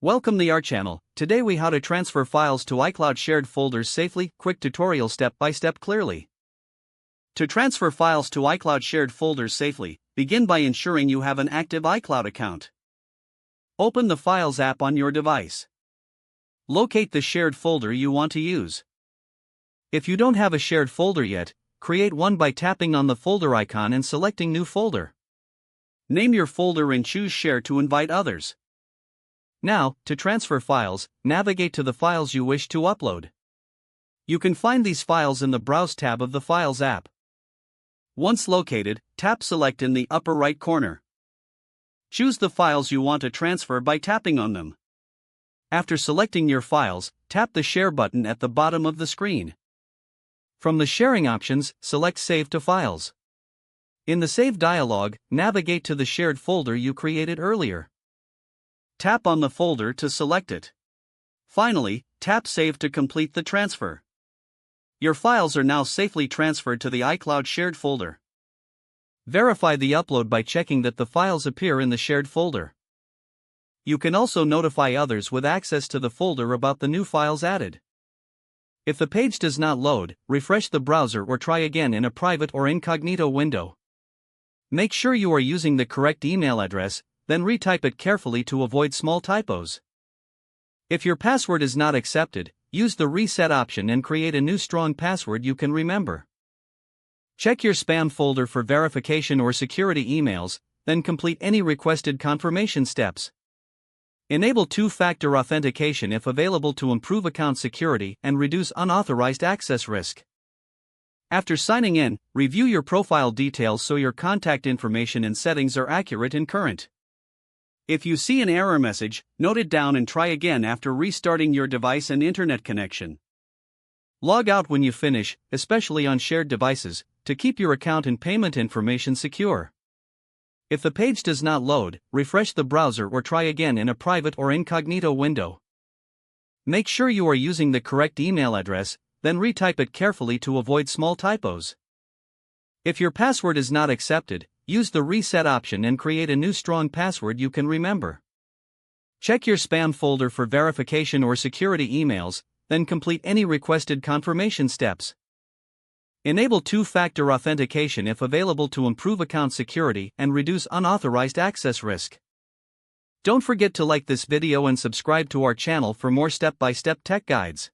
Welcome to our channel. Today we how to transfer files to iCloud shared folders safely. Quick tutorial step by step clearly. To transfer files to iCloud shared folders safely, begin by ensuring you have an active iCloud account. Open the Files app on your device. Locate the shared folder you want to use. If you don't have a shared folder yet, create one by tapping on the folder icon and selecting New Folder. Name your folder and choose Share to invite others. Now, to transfer files, navigate to the files you wish to upload. You can find these files in the Browse tab of the Files app. Once located, tap Select in the upper right corner. Choose the files you want to transfer by tapping on them. After selecting your files, tap the Share button at the bottom of the screen. From the sharing options, select Save to Files. In the Save dialog, navigate to the shared folder you created earlier. Tap on the folder to select it. Finally, tap Save to complete the transfer. Your files are now safely transferred to the iCloud shared folder. Verify the upload by checking that the files appear in the shared folder. You can also notify others with access to the folder about the new files added. If the page does not load, refresh the browser or try again in a private or incognito window. Make sure you are using the correct email address, then retype it carefully to avoid small typos. If your password is not accepted, use the Reset option and create a new strong password you can remember. Check your spam folder for verification or security emails, then complete any requested confirmation steps. Enable two-factor authentication if available to improve account security and reduce unauthorized access risk. After signing in, review your profile details so your contact information and settings are accurate and current. If you see an error message, note it down and try again after restarting your device and internet connection. Log out when you finish, especially on shared devices, to keep your account and payment information secure. If the page does not load, refresh the browser or try again in a private or incognito window. Make sure you are using the correct email address, then retype it carefully to avoid small typos. If your password is not accepted, use the Reset option and create a new strong password you can remember. Check your spam folder for verification or security emails, then complete any requested confirmation steps. Enable two-factor authentication if available to improve account security and reduce unauthorized access risk. Don't forget to like this video and subscribe to our channel for more step-by-step tech guides.